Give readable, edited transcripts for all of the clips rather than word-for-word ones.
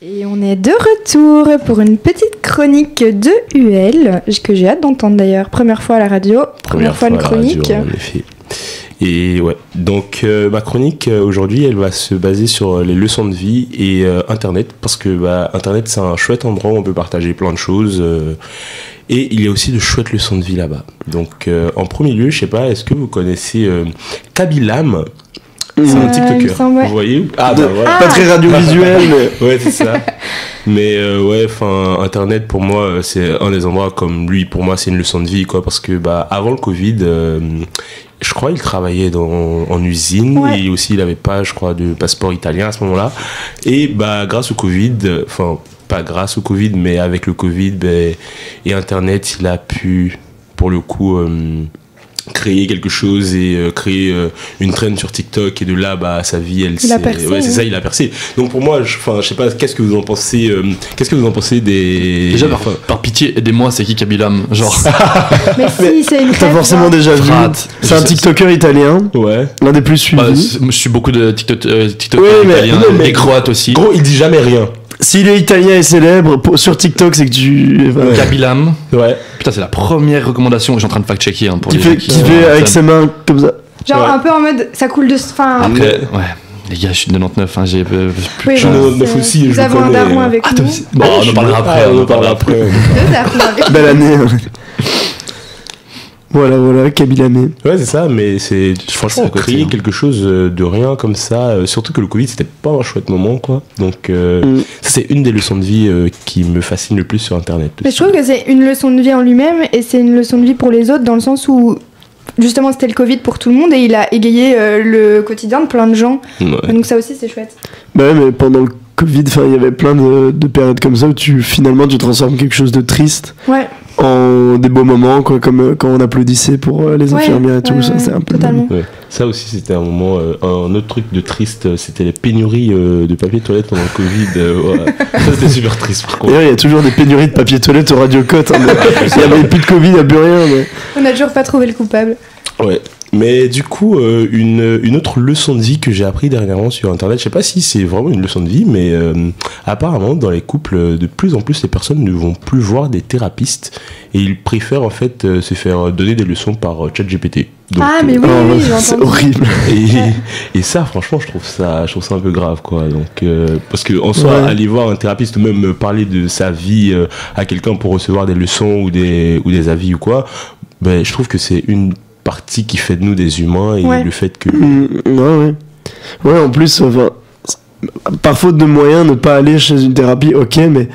Et on est de retour pour une petite chronique de UL, que j'ai hâte d'entendre d'ailleurs. Première fois à la radio, première fois une chronique. Radio, en effet. Et ouais, donc ma chronique aujourd'hui, elle va se baser sur les leçons de vie et Internet, parce que Internet c'est un chouette endroit où on peut partager plein de choses. Et il y a aussi de chouettes leçons de vie là-bas. Donc en premier lieu, je sais pas, est-ce que vous connaissez Kabilam? C'est un TikToker, vous voyez? Voilà. Pas très radiovisuel, mais... Ouais, c'est ça. Mais ouais, enfin, Internet, pour moi, c'est un des endroits comme lui, pour moi, c'est une leçon de vie, quoi, parce que, avant le Covid, je crois qu'il travaillait en usine, ouais. Et aussi, il avait pas, je crois, de passeport italien à ce moment-là. Et, grâce au Covid, enfin, pas grâce au Covid, mais avec le Covid, et Internet, il a pu, pour le coup, créer quelque chose et créer une trend sur TikTok, et de là sa vie il a percé, ouais, c'est ça, il a percé. Donc pour moi, je sais pas, qu'est-ce que vous en pensez des... Déjà par pitié, aidez-moi, c'est qui Kabilam, genre? Mais si, c'est une t'as forcément déjà vu. C'est un TikToker italien, ouais, l'un des plus suivis. Je suis beaucoup de TikTokers italiens, des Croates aussi. Gros, il dit jamais rien. S'il est italien et célèbre sur TikTok, c'est que tu... Kabilam. Ouais. Putain, c'est la première recommandation. Je suis en train de fact-checker. Hein, pour qui fait avec ses mains comme ça. Genre un peu en mode, ça coule de... Fin... Après, ouais. Les gars, je suis de 99, hein, j'ai plus... Oui, je suis de 99 aussi, nous avons un daron avec nous. Bon, on en parlera après. On en parlera après. Deux darons avec nous. Belle année. Voilà, Kabilamé. Ouais, c'est ça, mais c'est franchement créer quelque chose de rien comme ça, surtout que le Covid c'était pas un chouette moment, quoi. Donc ça, c'est une des leçons de vie qui me fascine le plus sur Internet. Mais je trouve que c'est une leçon de vie en lui-même, et c'est une leçon de vie pour les autres, dans le sens où justement c'était le Covid pour tout le monde et il a égayé le quotidien de plein de gens. Ouais. Donc ça aussi c'est chouette. Bah ouais, mais pendant le Covid, il y avait plein de périodes comme ça où tu transformes quelque chose de triste. Ouais. En des beaux moments, quoi, comme quand on applaudissait pour les infirmières et tout, ça c'est un peu... Totalement. Ouais. Ça aussi c'était un moment, un autre truc de triste, c'était les pénuries de papier toilette pendant le Covid. Ça c'était super triste par contre. D'ailleurs il y a toujours des pénuries de papier toilette au Radio Côte, hein, il n'y avait plus de Covid, il n'y a plus rien. Mais... On n'a toujours pas trouvé le coupable. Ouais. Mais du coup, une autre leçon de vie que j'ai appris dernièrement sur Internet, je sais pas si c'est vraiment une leçon de vie, mais apparemment dans les couples, de plus en plus les personnes ne vont plus voir des thérapeutes et ils préfèrent en fait se faire donner des leçons par ChatGPT. Donc, mais oui, c'est horrible. Et ça, franchement, je trouve ça un peu grave, quoi. Donc, parce que en soi, aller voir un thérapeute ou même parler de sa vie à quelqu'un pour recevoir des leçons ou des avis ou quoi, je trouve que c'est une partie qui fait de nous des humains, et le fait que... Ouais, en plus, par faute de moyens, ne pas aller chez une thérapie, ok, mais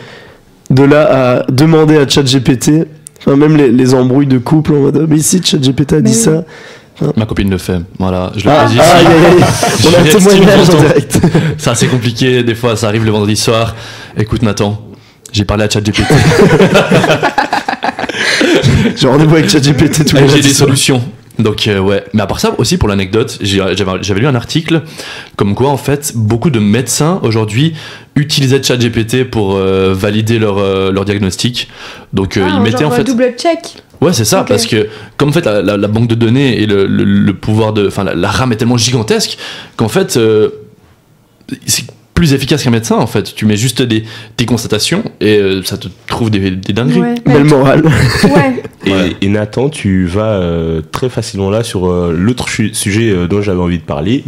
de là à demander à ChatGPT, même les embrouilles de couple, en mode, mais ici ChatGPT a dit ça. Ma copine le fait, voilà, je le fais ici. On a un témoignage en direct. C'est assez compliqué, des fois ça arrive le vendredi soir. Écoute Nathan, j'ai parlé à ChatGPT. J'ai rendez-vous avec ChatGPT tous les jours. J'ai des solutions. Donc ouais, mais à part ça aussi, pour l'anecdote, j'avais lu un article comme quoi en fait beaucoup de médecins aujourd'hui utilisaient ChatGPT pour valider leur diagnostic. Donc ils mettaient en fait double check. Ouais, c'est ça, parce que comme en fait la banque de données et le pouvoir la RAM est tellement gigantesque qu'en fait c'est plus efficace qu'un médecin en fait. Tu mets juste des constatations et ça te trouve des dingueries. Ouais, belle morale. Ouais. Et Nathan, tu vas très facilement là sur l'autre sujet dont j'avais envie de parler.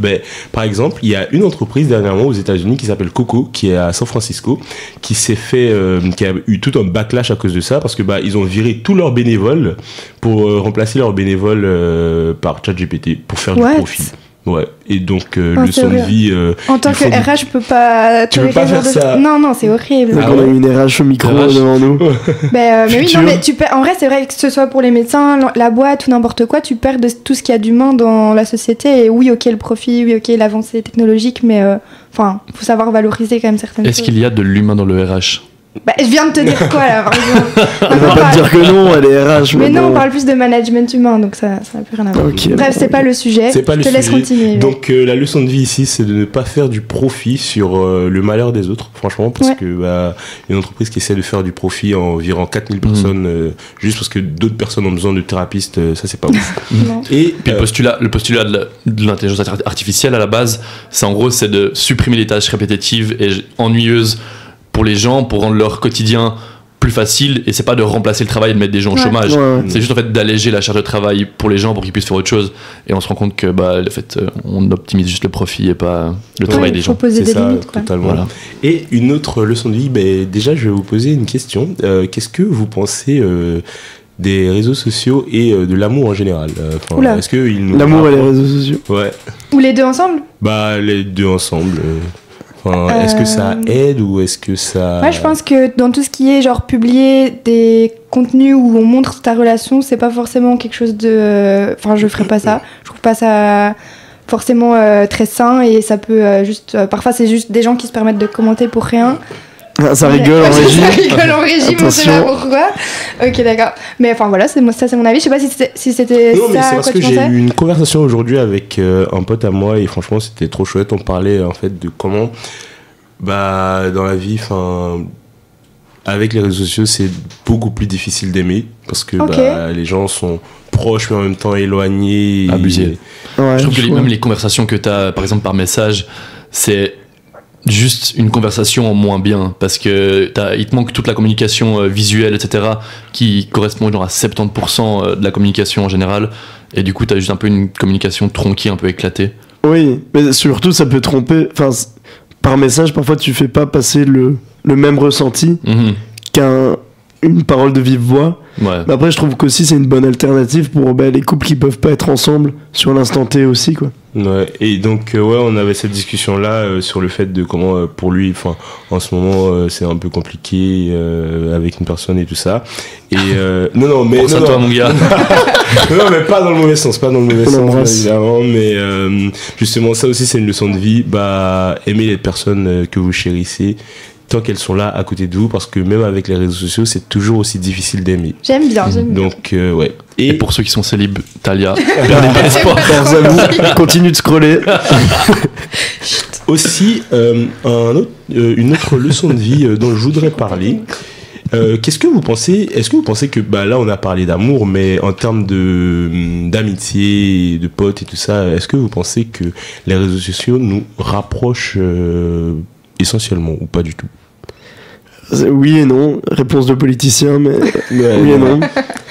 Par exemple, il y a une entreprise dernièrement aux États-Unis qui s'appelle Coco, qui est à San Francisco, qui a eu tout un backlash à cause de ça, parce que ils ont viré tous leurs bénévoles pour remplacer leurs bénévoles par ChatGPT pour faire du profit. Ouais, et donc leçon de vie. En tant que RH, je peux pas. Tu peux pas faire ça. Non, c'est horrible. On a une RH au micro devant nous. Mais oui, non, mais tu perds. En vrai, c'est vrai que ce soit pour les médecins, la boîte ou n'importe quoi, tu perds de tout ce qu'il y a d'humain dans la société. Et oui, ok, le profit, oui, ok, l'avancée technologique, mais faut savoir valoriser quand même certaines choses. Est-ce qu'il y a de l'humain dans le RH ? Je viens de te dire quoi là, par exemple. On va pas te dire que non, elle est RH. Mais non, on parle plus de management humain, donc ça n'a plus rien à voir. Bref, c'est pas le sujet. Je te laisse continuer. Donc la leçon de vie ici, c'est de ne pas faire du profit sur le malheur des autres, franchement, parce que une entreprise qui essaie de faire du profit en virant 4000 personnes juste parce que d'autres personnes ont besoin de thérapeutes, ça c'est pas ouf. Et puis le postulat de l'intelligence artificielle à la base, c'est en gros c'est de supprimer les tâches répétitives et ennuyeuses pour les gens, pour rendre leur quotidien plus facile, et c'est pas de remplacer le travail et de mettre des gens au chômage. C'est juste en fait d'alléger la charge de travail pour les gens pour qu'ils puissent faire autre chose, et on se rend compte que le fait on optimise juste le profit et pas le travail des gens. Poser des limites, totalement. Voilà. Et une autre leçon de vie, déjà je vais vous poser une question. Qu'est-ce que vous pensez des réseaux sociaux et de l'amour en général? Est-ce que l'amour et les réseaux sociaux? Ouais. Ou les deux ensemble? Les deux ensemble. Est-ce que ça aide ou est-ce que ça... Ouais, je pense que dans tout ce qui est genre publier des contenus où on montre ta relation, c'est pas forcément quelque chose de... je ferais pas ça. Je trouve pas ça forcément très sain, et ça peut juste... parfois, c'est juste des gens qui se permettent de commenter pour rien. Ça rigole en régie. Ça rigole en régie, on sait pas pourquoi. Ok, d'accord. Mais voilà, ça c'est mon avis. Je sais pas si c'était ça. Non, mais c'est parce que j'ai eu une conversation aujourd'hui avec un pote à moi, et franchement, c'était trop chouette. On parlait en fait de comment, dans la vie, avec les réseaux sociaux, c'est beaucoup plus difficile d'aimer, parce que les gens sont proches mais en même temps éloignés. Abusés. Ouais, je trouve que même les conversations que tu as, par exemple, par message, c'est juste une conversation en moins bien, parce que il te manque toute la communication visuelle, etc., qui correspond genre à 70% de la communication en général, et du coup t'as juste un peu une communication tronquée, un peu éclatée. Oui, mais surtout ça peut tromper, par message parfois tu fais pas passer le même ressenti qu'une parole de vive voix. Ouais. Mais après je trouve qu'aussi c'est une bonne alternative pour les couples qui peuvent pas être ensemble sur l'instant T aussi, quoi. Ouais, et donc on avait cette discussion là sur le fait de comment pour lui en ce moment c'est un peu compliqué avec une personne et tout ça, et non toi mon gars. non, mais pas dans le mauvais sens, évidemment, mais justement ça aussi c'est une leçon de vie, aimer les personnes que vous chérissez tant qu'elles sont là à côté de vous, parce que même avec les réseaux sociaux c'est toujours aussi difficile d'aimer. J'aime bien. Donc ouais. Et pour ceux qui sont célibes, Talia, perdez pas espoir. Continue de scroller. Aussi, une autre leçon de vie dont je voudrais parler. Qu'est-ce que vous pensez? Est-ce que vous pensez que là on a parlé d'amour, mais en termes d'amitié, de potes et tout ça, est-ce que vous pensez que les réseaux sociaux nous rapprochent essentiellement ou pas du tout? Oui et non, réponse de politicien, mais oui et non.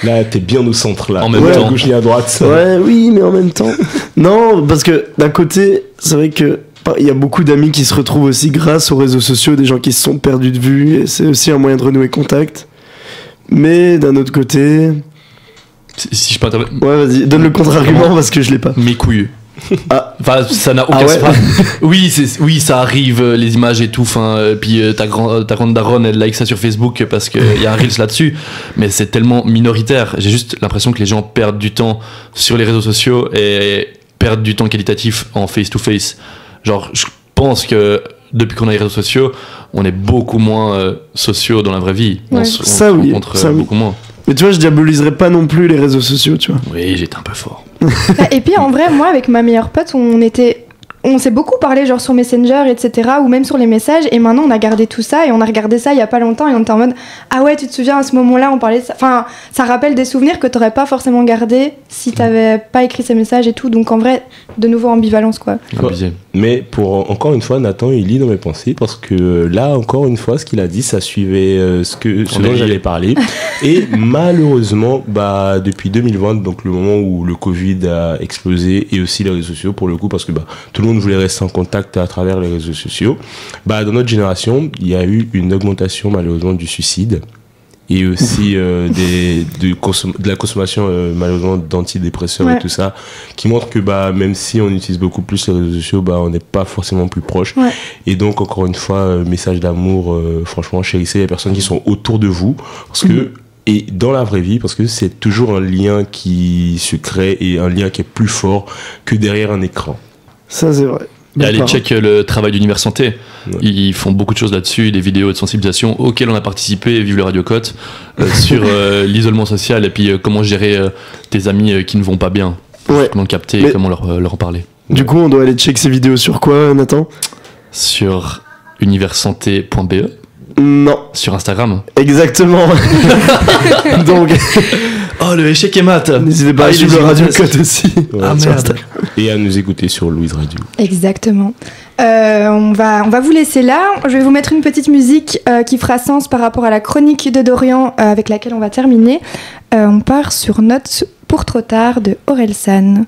Là, t'es bien au centre, là. En même temps. À gauche et à droite. Ouais, oui, mais en même temps. Non, parce que d'un côté, c'est vrai que il y a beaucoup d'amis qui se retrouvent aussi grâce aux réseaux sociaux, des gens qui se sont perdus de vue, et c'est aussi un moyen de renouer contact. Mais d'un autre côté... Si je peux intervenir... Ouais, vas-y, donne le contre-argument parce que je l'ai pas. Mes couilles. Ça n'a aucun sens. Oui, ça arrive, les images et tout, puis ta grande daronne elle like ça sur Facebook parce qu'il y a un Reels là-dessus, mais c'est tellement minoritaire. J'ai juste l'impression que les gens perdent du temps sur les réseaux sociaux et perdent du temps qualitatif en face-to-face. Genre, je pense que depuis qu'on a les réseaux sociaux, on est beaucoup moins sociaux dans la vraie vie. Ouais. On se rencontre beaucoup moins. Mais tu vois, je diaboliserais pas non plus les réseaux sociaux, tu vois. Oui, j'étais un peu fort. Et puis en vrai, moi avec ma meilleure pote, on s'est beaucoup parlé genre sur Messenger, etc., ou même sur les messages, et maintenant on a gardé tout ça, et on a regardé ça il y a pas longtemps, et on était en mode ah ouais, tu te souviens à ce moment-là on parlait de ça. Ça rappelle des souvenirs que t'aurais pas forcément gardé si t'avais pas écrit ces messages et tout, donc en vrai de nouveau ambivalence, quoi. Mais encore une fois, Nathan il lit dans mes pensées, parce que là encore une fois ce qu'il a dit ça suivait ce dont j'allais parler. Et malheureusement depuis 2020, donc le moment où le Covid a explosé, et aussi les réseaux sociaux pour le coup, parce que tout le monde voulait rester en contact à travers les réseaux sociaux, dans notre génération il y a eu une augmentation malheureusement du suicide, et aussi de la consommation malheureusement d'antidépresseurs et tout ça, qui montre que même si on utilise beaucoup plus les réseaux sociaux, on n'est pas forcément plus proche. Ouais. Et donc encore une fois, message d'amour, franchement chérissez les personnes qui sont autour de vous, parce que et dans la vraie vie, parce que c'est toujours un lien qui se crée, et un lien qui est plus fort que derrière un écran. Ça c'est vrai. Allez check le travail d'Univers Santé. Ouais. Ils font beaucoup de choses là-dessus, des vidéos de sensibilisation auxquelles on a participé, vive le Radio Côte, sur l'isolement social, et puis comment gérer tes amis qui ne vont pas bien, comment capter et comment leur en parler. Du coup on doit aller check ces vidéos sur quoi, Nathan? Sur universsanté.be. Non. Sur Instagram. Exactement. Donc... Oh, le échec et mat. N'hésitez pas à suivre le Radio Côte aussi. Ouais, merde. Et à nous écouter sur Louise Radio. Exactement. On va vous laisser là. Je vais vous mettre une petite musique qui fera sens par rapport à la chronique de Dorian avec laquelle on va terminer. On part sur Notes pour trop tard de Orelsan.